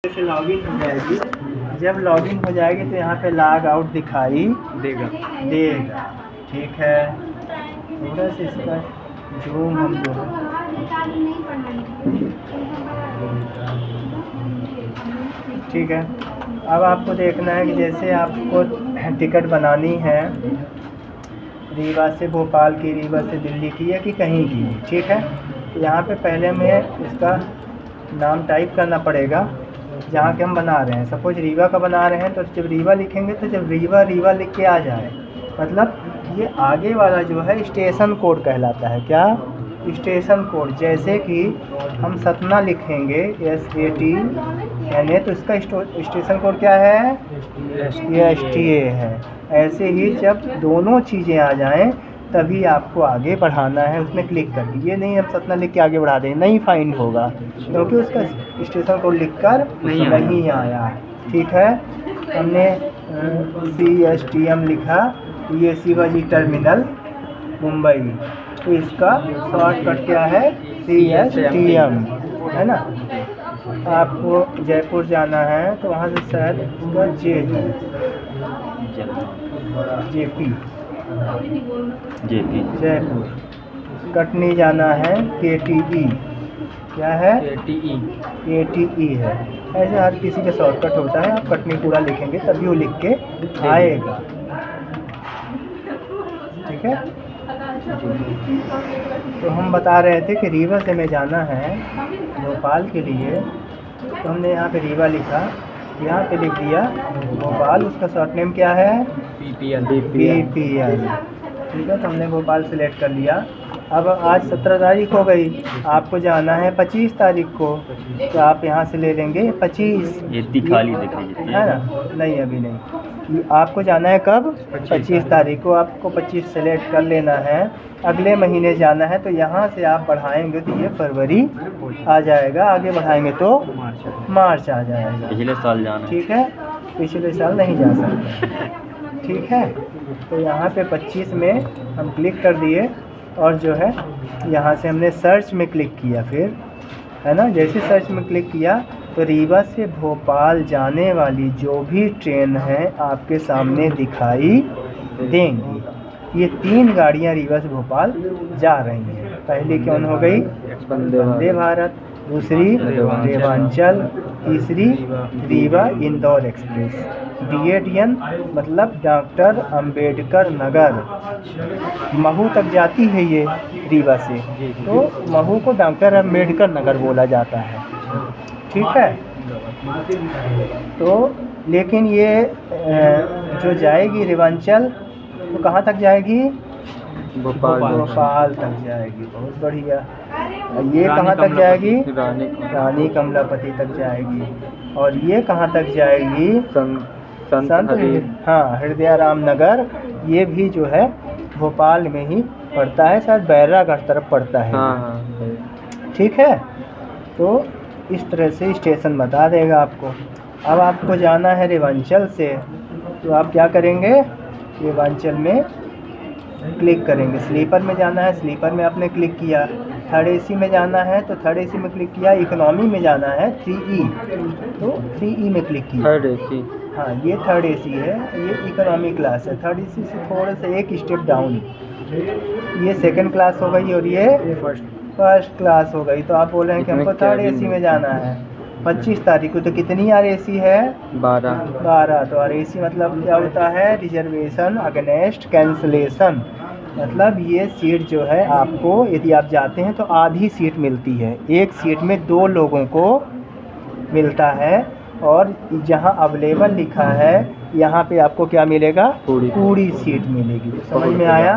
से लॉगिन हो जाएगी। जब लॉगिन हो जाएगी तो यहाँ पे लॉग आउट दिखाई देगा। ठीक है, थोड़ा सा इसका जूम हम जो है ठीक है। अब आपको देखना है कि जैसे आपको टिकट बनानी है रीवा से भोपाल की, रीवा से दिल्ली की या कि कहीं की, ठीक है। तो यहाँ पे पहले हमें इसका नाम टाइप करना पड़ेगा जहाँ के हम बना रहे हैं। सपोज रीवा का बना रहे हैं तो जब रीवा लिखेंगे तो जब रीवा लिख के आ जाए, मतलब ये आगे वाला जो है स्टेशन कोड कहलाता है। क्या? Station code. जैसे कि हम सतना लिखेंगे SATNA तो इसका स्टेशन कोड क्या है? STA है। ऐसे ही जब दोनों चीज़ें आ जाएं तभी आपको आगे बढ़ाना है उसमें क्लिक करके। ये नहीं हम सतना लिख के आगे बढ़ा दें, नहीं फाइंड होगा क्योंकि उसका स्टेशन कोड लिखकर नहीं आया। ठीक है, हमने CSTM लिखा, ये शिवाजी टर्मिनल मुंबई, तो इसका शॉर्टकट क्या है? CSTM है ना। आपको जयपुर जाना है तो वहाँ से शायद इसका JP जयपुर। कटनी जाना है KTE, क्या है? KTE है। ऐसे हर किसी का शॉर्टकट होता है। आप कटनी पूरा लिखेंगे तभी वो लिख के आएगा। ठीक है, तो हम बता रहे थे कि रीवा से हमें जाना है भोपाल के लिए, तो हमने यहाँ पे रीवा लिखा, यहाँ पे लिख दिया भोपाल। उसका शॉर्ट नेम क्या है? BPL। ठीक है, तो हमने भोपाल सेलेक्ट कर लिया। अब आज 17 तारीख हो गई, आपको जाना है 25 तारीख को, तो आप यहाँ से ले लेंगे 25। खाली दिखाई है ना? नहीं, अभी नहीं। आपको जाना है कब? 25 तारीख को। आपको 25 सेलेक्ट कर लेना है। अगले महीने जाना है तो यहाँ से आप बढ़ाएंगे तो ये फरवरी आ जाएगा, आगे बढ़ाएंगे तो मार्च आ जाएगा। पिछले साल जाना। ठीक है, पिछले साल नहीं जा सकते। ठीक है, तो यहाँ पे 25 में हम क्लिक कर दिए और जो है यहाँ से हमने सर्च में क्लिक किया, फिर है ना। जैसे सर्च में क्लिक किया तो रीवा से भोपाल जाने वाली जो भी ट्रेन है आपके सामने दिखाई देंगी। ये 3 गाड़ियाँ रीवा से भोपाल जा रही हैं। पहली कौन हो गई? वंदे भारत, दूसरी रेवांचल, तीसरी रीवा इंदौर एक्सप्रेस। DADN मतलब डॉक्टर अंबेडकर नगर। महू तक जाती है ये रीवा से, तो महू को डॉक्टर अंबेडकर नगर बोला जाता है। ठीक है, तो लेकिन ये जो जाएगी रेवांचल तो कहाँ तक जाएगी? भोपाल तक जाएगी। बहुत बढ़िया। ये कहाँ तक जाएगी? रानी कमलापति तक जाएगी। और ये कहाँ तक जाएगी? संत हृदयाराम नगर। ये भी जो है भोपाल में ही पड़ता है, शायद बैरागढ़ तरफ पड़ता है। ठीक है, तो इस तरह से स्टेशन बता देगा आपको। अब आपको जाना है रेवांचल से, तो आप क्या करेंगे? रेवांचल में क्लिक करेंगे। स्लीपर में जाना है, स्लीपर में आपने क्लिक किया। थर्ड AC में जाना है तो थर्ड AC में क्लिक किया। इकोनॉमी में जाना है 3E, तो 3E में क्लिक किया। थर्ड AC, हाँ, ये थर्ड AC है, ये इकोनॉमी क्लास है। थर्ड AC से थोड़ा सा एक स्टेप डाउन, ये सेकंड क्लास हो गई और ये फर्स्ट क्लास हो गई। तो आप बोल रहे हैं कि हमको थर्ड AC में जाना है 25 तारीख को। तो कितनी RAC है? 12। तो RAC मतलब क्या होता है? Reservation against cancellation. मतलब ये सीट जो है आपको, यदि आप जाते हैं तो आधी सीट मिलती है। एक सीट में 2 लोगों को मिलता है, और जहां अवेलेबल लिखा है यहाँ पे आपको क्या मिलेगा? पूरी सीट मिलेगी। तो समझ में आया?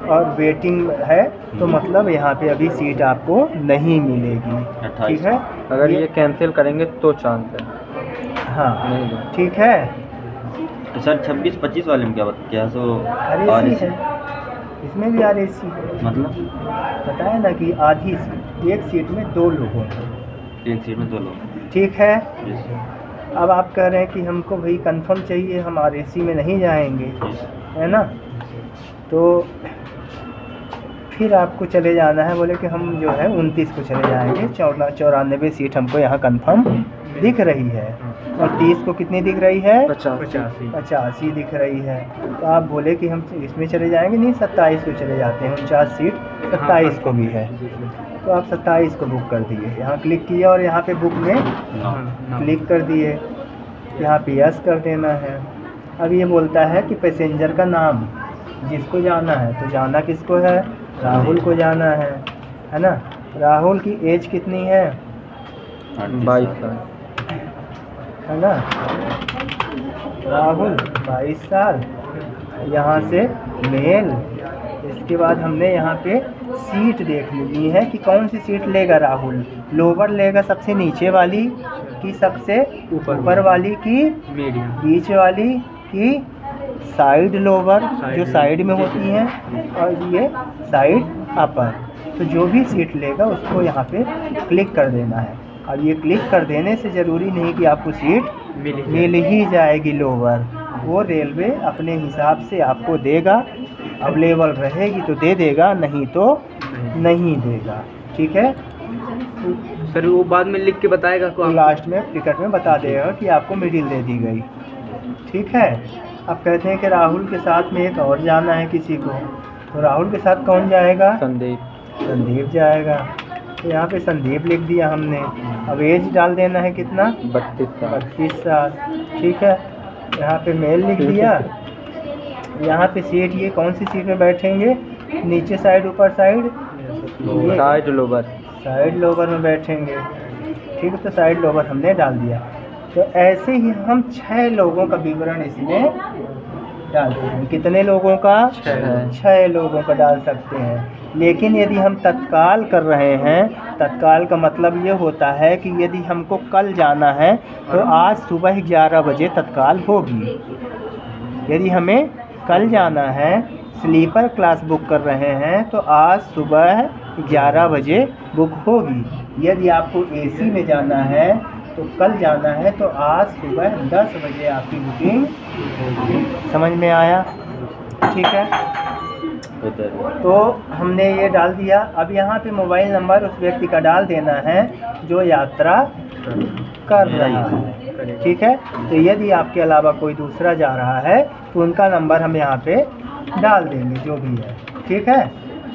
और वेटिंग है तो मतलब यहाँ पे अभी सीट आपको नहीं मिलेगी। ठीक है, अगर ये कैंसिल करेंगे तो चांस है। हाँ, ठीक है। तो सर 26-25 वाले में क्या सो RAC है, इसमें भी RAC मतलब बताया ना कि आधी सीट, एक सीट में 2 लोगों को। एक सीट में 2 लोग। ठीक है, अब आप कह रहे हैं कि हमको भाई कंफर्म चाहिए, हम RAC में नहीं जाएंगे, है ना। तो फिर आपको चले जाना है, बोले कि हम जो है 29 को चले जाएंगे, 94 सीट हमको यहाँ कंफर्म दिख रही है, और 30 को कितनी दिख रही है? 85 दिख रही है। तो आप बोले कि हम इसमें चले जाएंगे, नहीं 27 को चले जाते हैं, 49 सीट 27 को भी है। तो आप 27 को बुक कर दिए, यहाँ क्लिक किया और यहाँ पे बुक में क्लिक कर दिए, यहाँ पे यस कर देना है। अब ये बोलता है कि पैसेंजर का नाम, जिसको जाना है, तो जाना किसको है? राहुल को जाना है ना। राहुल की एज कितनी है? 22 साल है ना। राहुल 22 साल, यहाँ से मेल। इसके बाद हमने यहाँ पे सीट देख ली है कि कौन सी सीट लेगा राहुल। लोअर लेगा सबसे नीचे वाली कि सबसे ऊपर वाली की मीडियम, बीच वाली की साइड लोअर जो साइड में होती हैं, और ये साइड अपर। तो जो भी सीट लेगा उसको यहाँ पे क्लिक कर देना है। अब ये क्लिक कर देने से ज़रूरी नहीं कि आपको सीट मिल ही जाएगी लोअर, वो रेलवे अपने हिसाब से आपको देगा। अवेलेबल रहेगी तो दे देगा, नहीं तो नहीं देगा। ठीक है सर वो बाद में लिख के बताएगा तो लास्ट में टिकट में बता देगा कि आपको मिडिल दे दी गई। ठीक है। अब कहते हैं कि राहुल के साथ में एक और जाना है किसी को, तो राहुल के साथ कौन जाएगा? संदीप जाएगा। तो यहाँ पे संदीप लिख दिया हमने। अब एज डाल देना है कितना? 32 साल। ठीक है। यहाँ पे मेल लिख दिया। यहाँ पे सीट, ये कौन सी सीट में बैठेंगे? नीचे साइड, ऊपर साइड? साइड लोअर में बैठेंगे। ठीक है, तो साइड लोअर हमने डाल दिया। तो ऐसे ही हम 6 लोगों का विवरण इसमें डालते हैं। कितने लोगों का? 6 लोगों का डाल सकते हैं। लेकिन यदि हम तत्काल कर रहे हैं, तत्काल का मतलब ये होता है कि यदि हमको कल जाना है तो आज सुबह 11 बजे तत्काल होगी। यदि हमें कल जाना है, स्लीपर क्लास बुक कर रहे हैं, तो आज सुबह 11 बजे बुक होगी। यदि आपको एसी में जाना है तो कल जाना है तो आज सुबह 10 बजे आपकी बुकिंग होगी। समझ में आया? ठीक है। तो हमने ये डाल दिया। अब यहाँ पे मोबाइल नंबर उस व्यक्ति का डाल देना है जो यात्रा कर रहा है। ठीक है। तो यदि आपके अलावा कोई दूसरा जा रहा है तो उनका नंबर हम यहाँ पे डाल देंगे, जो भी है। ठीक है।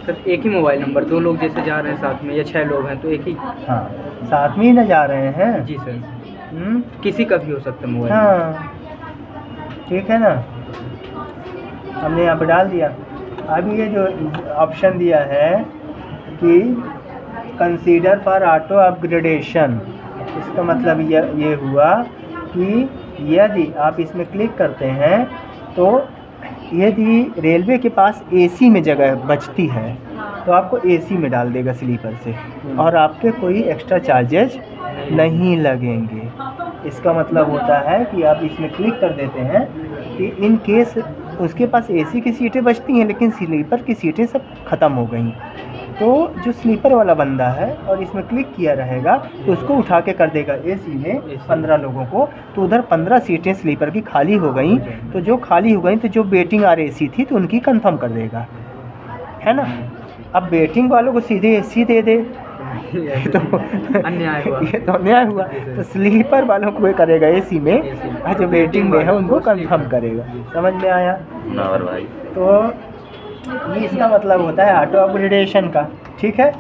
सर एक ही मोबाइल नंबर, 2 लोग जैसे जा रहे हैं साथ में, या 6 लोग हैं तो एक ही? हाँ, साथ में ही ना जा रहे हैं। जी सर। किसी का भी हो सकता है मोबाइल। हाँ, ठीक है ना। हमने यहाँ पे डाल दिया। अब ये जो ऑप्शन दिया है कि कंसीडर फॉर ऑटो अपग्रेडेशन, इसका मतलब ये हुआ कि यदि आप इसमें क्लिक करते हैं तो यदि रेलवे के पास एसी में जगह बचती है तो आपको एसी में डाल देगा स्लीपर से, और आपके कोई एक्स्ट्रा चार्जेज नहीं लगेंगे। इसका मतलब होता है कि आप इसमें क्लिक कर देते हैं कि इन केस उसके पास एसी की सीटें बचती हैं लेकिन स्लीपर की सीटें सब ख़त्म हो गई, तो जो स्लीपर वाला बंदा है और इसमें क्लिक किया रहेगा तो उसको उठा के कर देगा एसी में 15 लोगों को। तो उधर 15 सीटें स्लीपर की खाली हो गई, तो जो खाली हो गई तो जो वेटिंग और एसी थी तो उनकी कंफर्म कर देगा, है ना। अब वेटिंग वालों को सीधे एसी दे दे तो अन्याय हुआ। ये तो अन्याय हुआ। तो स्लीपर वालों को करेगा एसी में, और जो वेटिंग में है उनको कंफर्म करेगा। समझ में आया? भाई। तो ये इसका मतलब होता है ऑटो अपग्रेडेशन का। ठीक है।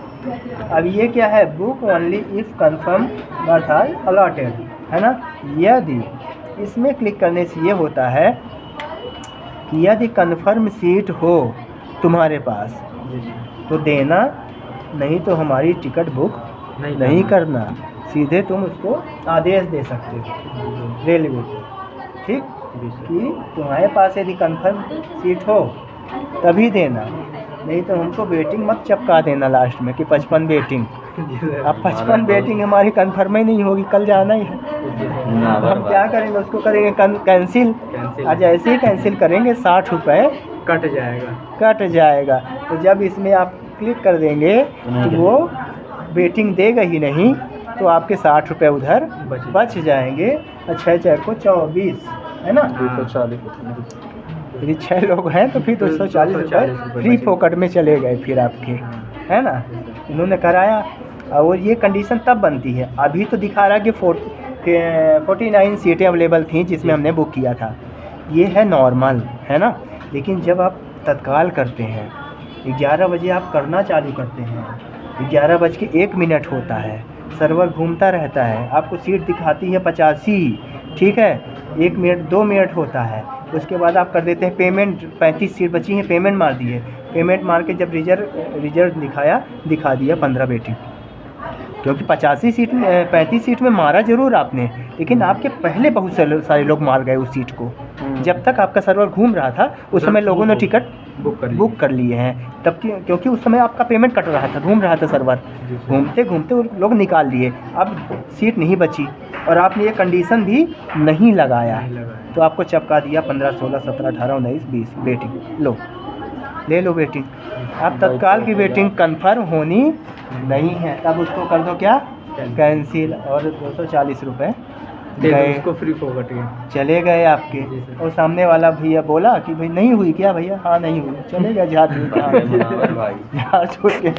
अब ये क्या है? Book only if confirm berth are allotted, है ना। यदि इसमें क्लिक करने से ये होता है कि यदि कंफर्म सीट हो तुम्हारे पास तो देना, नहीं तो हमारी टिकट बुक नहीं करना। सीधे तुम उसको आदेश दे सकते हो रेलवे को, ठीक, कि तुम्हारे पास यदि कंफर्म सीट हो तभी देना, नहीं तो हमको वेटिंग मत चिपका देना लास्ट में कि 55 वेटिंग। अब 55 वेटिंग हमारी कंफर्म ही नहीं होगी, कल जाना ही है। हम क्या करेंगे? उसको करेंगे कैंसिल। आज ऐसे ही कैंसिल करेंगे, 60 रुपये कट जाएगा। तो जब इसमें आप क्लिक कर देंगे तो वो वेटिंग देगा ही नहीं, तो आपके 60 रुपये उधर बच जाएंगे। 6 को 24, है ना, यदि 6 लोग हैं तो फिर 240 रुपये फ्री फोकट में चले गए फिर आपके, है ना। इन्होंने कराया और ये कंडीशन तब बनती है। अभी तो दिखा रहा है कि 49 सीटें अवेलेबल थी जिसमें हमने बुक किया था, ये है नॉर्मल, है ना। लेकिन जब आप तत्काल करते हैं, 11 बजे आप करना चालू करते हैं, 11:01 होता है, सर्वर घूमता रहता है, आपको सीट दिखाती है 85, ठीक है, 1 मिनट 2 मिनट होता है, उसके बाद आप कर देते हैं पेमेंट, 35 सीट बची हैं, पेमेंट मार दिए, पेमेंट मार के जब रिजल्ट दिखा दिया 15 वेटिंग, क्योंकि 35 सीट में मारा ज़रूर आपने, लेकिन आपके पहले बहुत सारे लोग मार गए उस सीट को। जब तक आपका सर्वर घूम रहा था उस समय लोगों ने टिकट बुक कर लिए हैं, तब क्योंकि उस समय आपका पेमेंट कट रहा था, घूम रहा था सर्वर, घूमते घूमते लोग निकाल लिए, अब सीट नहीं बची और आपने ये कंडीशन भी नहीं लगाया, तो आपको चपका दिया 15, 16, 17, 18, 19, 20 वेटिंग। लो ले लो वेटिंग। अब तत्काल की वेटिंग कंफर्म होनी नहीं है, तब उसको कर दो क्या, कैंसिल, और 240 रुपये गए, उसको फ्री फोकट है, चले गए आपके। और सामने वाला भैया बोला कि भाई नहीं हुई क्या भैया, हाँ नहीं हुई, चले गए झाड़ भाई झाड़ छोड़ के